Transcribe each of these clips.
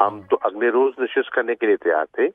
ہم تو اگلے روز نشست کرنے کے لیے تیار تھے.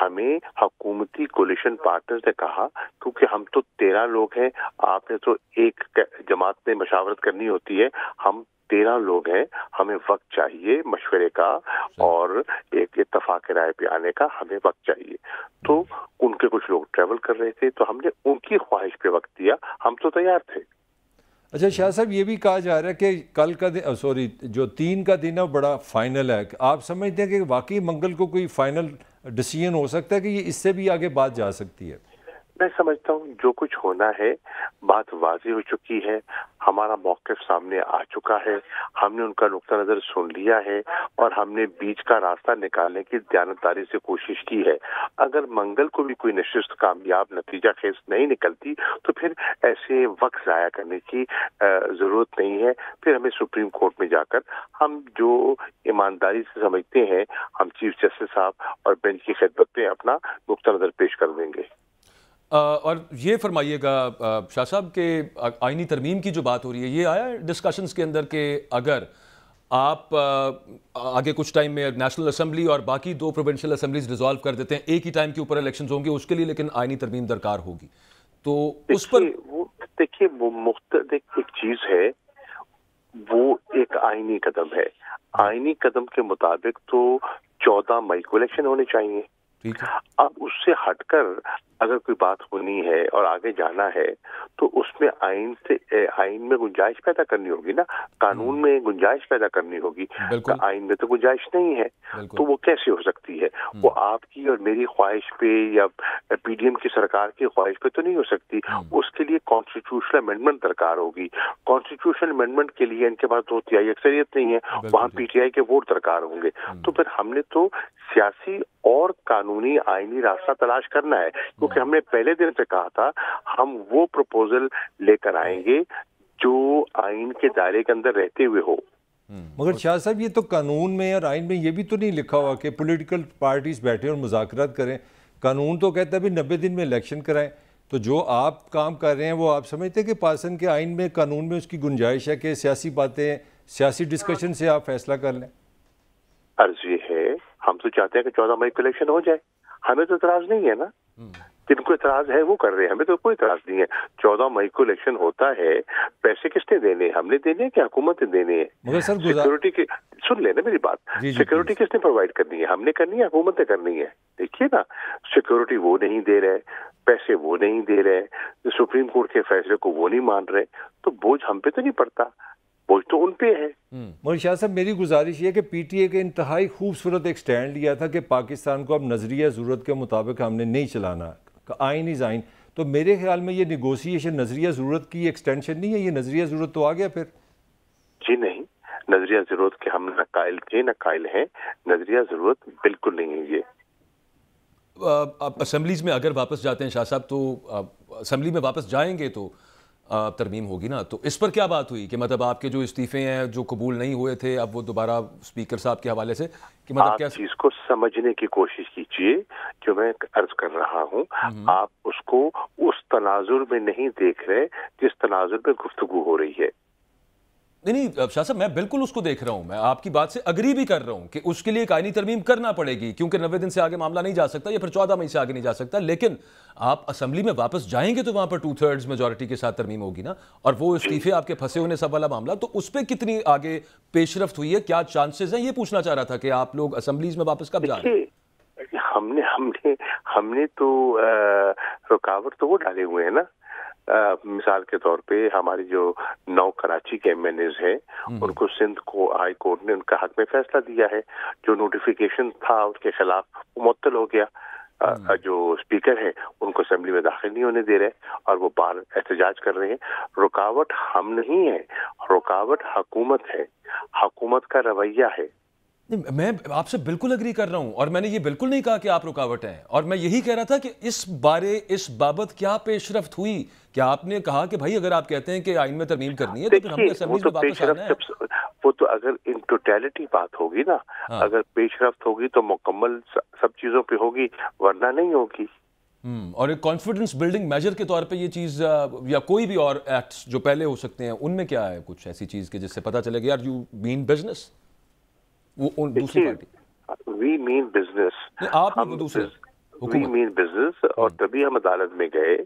ہمیں حکومتی کولیشن پارٹنرز نے کہا کیونکہ ہم تو 13 لوگ ہیں, آپ نے تو ایک جماعت میں مشاورت کرنی ہوتی ہے, ہم 13 لوگ ہیں, ہمیں وقت چاہیے مشورے کا اور ایک اتفاق رائے پہ آنے کا, ہمیں وقت چاہیے. تو ان کے کچھ لوگ ٹریول کر رہے تھے تو ہم نے ان کی خواہش پہ وقت دیا, ہم تو تیار تھے. اچھا شاہ صاحب, یہ بھی کہا جا رہا ہے کہ کل کا دن جو 3 کا دن ہے بڑا فائنل ہے. آپ سمجھتے ہیں کہ واقعی منگل کو کوئی فائنل ڈیسیژن ہو سکتا ہے کہ یہ اس سے بھی آگے بات جا سکتی ہے؟ میں سمجھتا ہوں جو کچھ ہونا ہے بات واضح ہو چکی ہے, ہمارا موقف سامنے آ چکا ہے, ہم نے ان کا نقطہ نظر سن لیا ہے اور ہم نے بیچ کا راستہ نکالنے کی دیانتداری سے کوشش کی ہے. اگر منگل کو بھی کوئی نشست کامیاب نتیجہ خیز نہیں نکلتی تو پھر ایسے وقت ضائع کرنے کی ضرورت نہیں ہے. پھر ہمیں سپریم کورٹ میں جا کر ہم جو ایمانداری سے سمجھتے ہیں ہم چیف جسٹس صاحب اور بینچ کی خدمت میں اپنا نقطہ نظر پیش کر دیں گے. اور یہ فرمائیے گا شاہ صاحب کہ آئینی ترمیم کی جو بات ہو رہی ہے, یہ آیا ڈسکشنز کے اندر کہ اگر آپ آگے کچھ ٹائم میں نیشنل اسمبلی اور باقی 2 پروونشل اسمبلیز ریزالو کر دیتے ہیں, ایک ہی ٹائم کے اوپر الیکشنز ہوں گے, اس کے لیے لیکن آئینی ترمیم درکار ہوگی, تو اس پر دیکھیے وہ مختلف ایک چیز ہے, وہ ایک آئینی قدم ہے. آئینی قدم کے مطابق تو 14 مئی کو الیکشن ہونے چاہیے. اب اس سے ہٹ کر اگر کوئی بات ہونی ہے اور آگے جانا ہے تو اس میں آئین میں گنجائش پیدا کرنی ہوگی نا, قانون میں گنجائش پیدا کرنی ہوگی. آئین میں تو گنجائش نہیں ہے, تو وہ کیسے ہو سکتی ہے؟ وہ آپ کی اور میری خواہش پہ یا پی ڈی ایم کی سرکار کی خواہش پہ تو نہیں ہو سکتی. اس کے لیے کانسٹیٹیوشنل امینڈمنٹ درکار ہوگی. کانسٹیٹیوشنل امینڈمنٹ کے لیے ان کے پاس 2/3 اکثریت نہیں ہے, وہاں پی ٹی آئی کے ووٹ درکار ہوں گے. تو پھر ہم نے تو سیاسی اور قانونی آئینی راستہ تلاش کرنا ہے, کیونکہ ہم نے پہلے دن سے کہا تھا ہم وہ پروپوزل لے کر آئیں گے جو آئین کے دائرے کے اندر رہتے ہوئے ہو. مگر شاہ صاحب یہ تو قانون میں اور آئین میں یہ بھی تو نہیں لکھا ہوا کہ پولیٹیکل پارٹیز بیٹھیں اور مذاکرات کریں. قانون تو کہتا ہے بھی 90 دن میں الیکشن کرائیں. تو جو آپ کام کر رہے ہیں وہ آپ سمجھتے ہیں کہ پاکستان کے آئین میں قانون میں اس کی گنجائش ہے کہ سیاسی باتیں سیاسی ڈسکشن سے آپ فیصلہ کر لیں؟ عرض یہ ہے ہم تو چاہتے ہیں کہ 14 مئی کو الیکشن ہو جائے, ہمیں تو اعتراض نہیں ہے نا. جن کو اعتراض ہے وہ کر رہے ہیں, ہمیں تو کوئی اعتراض نہیں ہے. 14 مئی کو الیکشن ہوتا ہے, پیسے کس نے دینے ہیں؟ ہم نے دینے ہیں کہ حکومت نے دینے ہیں؟ مگر سر سیکورٹی کی سن لینا میری بات, سیکورٹی کس نے پرووائڈ کرنی ہے؟ ہم نے کرنی ہے, حکومت نے کرنی ہے. دیکھیے نا, سیکورٹی وہ نہیں دے رہے, پیسے وہ نہیں دے رہے, سپریم کورٹ کے فیصلے کو وہ نہیں مان رہے, تو بوجھ ہم پہ تو نہیں پڑتا, بوجھ تو ان پہ ہے. مگر شاہ صاحب میری گزارش یہ ہے کہ پی ٹی اے کے انتہائی خوبصورت ایک سٹینڈ لیا تھا کہ پاکستان کو اب نظریہ ضرورت کے مطابق ہم نے نہیں چلانا, آئین از آئین. تو میرے خیال میں یہ نیگوسیشن نظریہ ضرورت کی ایکسٹینشن نہیں ہے, یہ نظریہ ضرورت تو آ گیا پھر. جی نہیں, نظریہ ضرورت کے ہم نہ قائل تھے نہ قائل ہیں, نظریہ ضرورت بالکل نہیں ہے. یہ اسمبلیز میں اگر واپس جاتے ہیں شاہ صاحب تو اسمبلی میں واپس جائیں گے تو ترمیم ہوگی نا, تو اس پر کیا بات ہوئی کہ مطلب آپ کے جو استعفے ہیں جو قبول نہیں ہوئے تھے اب وہ دوبارہ اسپیکر صاحب کے حوالے سے کہ مطلب کیا چیز کو سمجھنے کی کوشش کیجیے جو میں عرض کر رہا ہوں. آپ اس کو اس تناظر میں نہیں دیکھ رہے جس تناظر میں گفتگو ہو رہی ہے. نہیں شاہ صاحب میں بالکل اس کو دیکھ رہا ہوں, میں آپ کی بات سے اگری بھی کر رہا ہوں کہ اس کے لیے ایک آئینی ترمیم کرنا پڑے گی کیونکہ 90 دن سے آگے معاملہ نہیں جا سکتا یا پھر 14 مئی سے آگے نہیں جا سکتا. لیکن آپ اسمبلی میں واپس جائیں گے تو وہاں پر 2/3 میجورٹی کے ساتھ ترمیم ہوگی نا, اور وہ استعفے آپ کے پھنسے ہونے سب والا معاملہ, تو اس پہ کتنی آگے پیش رفت ہوئی ہے, کیا چانسز ہیں؟ یہ پوچھنا چاہ رہا تھا کہ آپ لوگ اسمبلیز میں واپس کب جا رہے ہیں؟ ہم نے تو رکاوٹ تو وہ ڈالے ہوئے ہیں نا. مثال کے طور پہ ہماری جو 9 کراچی کے ایم این ایز ہیں ان کو سندھ کو ہائی کورٹ نے ان کا حق میں فیصلہ دیا ہے. جو نوٹیفیکیشن تھا اس کے خلاف وہ معطل ہو گیا. جو اسپیکر ہیں ان کو اسمبلی میں داخل نہیں ہونے دے رہے اور وہ باہر احتجاج کر رہے ہیں. رکاوٹ ہم نہیں ہے, رکاوٹ حکومت ہے, حکومت کا رویہ ہے. میں آپ سے بالکل اگری کر رہا ہوں اور میں نے یہ بالکل نہیں کہا کہ آپ رکاوٹ ہیں, اور میں یہی کہہ رہا تھا کہ اس بابت کیا پیش رفت ہوئی. کیا آپ نے کہا کہ بھائی اگر آپ کہتے ہیں کہ آئین میں ترمیم کرنی ہے تو پھر ہم نے اسمبلیز میں واپس آنا ہے؟ وہ تو اگر ان ٹوٹیلٹی بات ہوگی نا, اگر پیش رفت ہوگی تو مکمل سب چیزوں پہ ہوگی, ورنہ نہیں ہوگی. اور ایک کانفیڈنس بلڈنگ میجر کے طور پہ یہ چیز یا کوئی بھی اور ایکٹس جو پہلے ہو سکتے ہیں ان میں کیا ہے کچھ ایسی چیز کہ جس سے پتہ چلے گا یار یو مین بزنس وہ دوسری پارٹی. وی مین بزنس. آپ نہیں، وہ دوسرے وی مین بزنس. اور تبھی ہم عدالت میں گئے,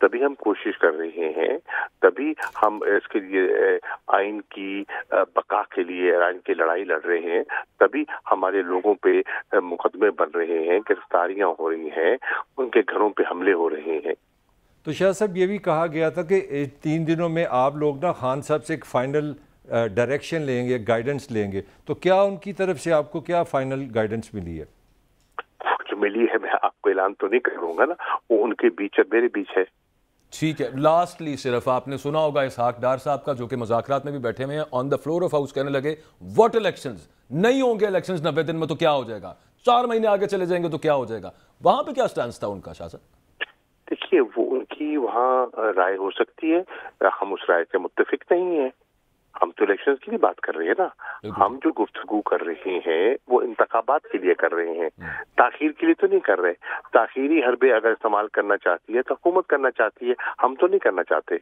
تبھی ہم کوشش کر رہے ہیں, تبھی ہم اس کے لیے آئین کی بقا کے لیے آئین کی لڑائی لڑ رہے ہیں, تبھی ہمارے لوگوں پہ مقدمے بن رہے ہیں, گرفتاریاں ہو رہی ہیں, ان کے گھروں پہ حملے ہو رہے ہیں. تو شاہ صاحب یہ بھی کہا گیا تھا کہ 3 دنوں میں آپ لوگ نا خان صاحب سے ایک فائنل ڈائریکشن لیں گے, گائیڈنس لیں گے, تو کیا ان کی طرف سے آپ کو کیا فائنل گائیڈنس ملی ہے؟ جو ملی ہے میں آپ کو اعلان تو نہیں کروں گا نا, وہ ان کے بیچ ہے, میرے بیچ ہے. ٹھیک ہے. لاسٹلی صرف آپ نے سنا ہوگا اسحاق ڈار صاحب کا, جو کہ مذاکرات میں بھی بیٹھے ہوئے ہیں, آن دا فلور آف ہاؤس کہنے لگے واٹ الیکشنز, نہیں ہوں گے الیکشنز 90 دن میں تو کیا ہو جائے گا, 4 مہینے آگے چلے جائیں گے تو کیا ہو جائے گا. وہاں پہ کیا سٹانس تھا ان کا شاہ صاحب؟ دیکھیے, وہ ان کی وہاں رائے ہو سکتی ہے, ہم اس رائے سے متفق نہیں ہیں. ہم تو الیکشن کی بات کر رہے ہیں نا, ہم جو گفتگو کر رہے ہیں وہ انتخابات کے لیے کر رہے ہیں, تاخیر کے لیے تو نہیں کر رہے. تاخیری حربے اگر استعمال کرنا چاہتی ہے تو حکومت کرنا چاہتی ہے, ہم تو نہیں کرنا چاہتے.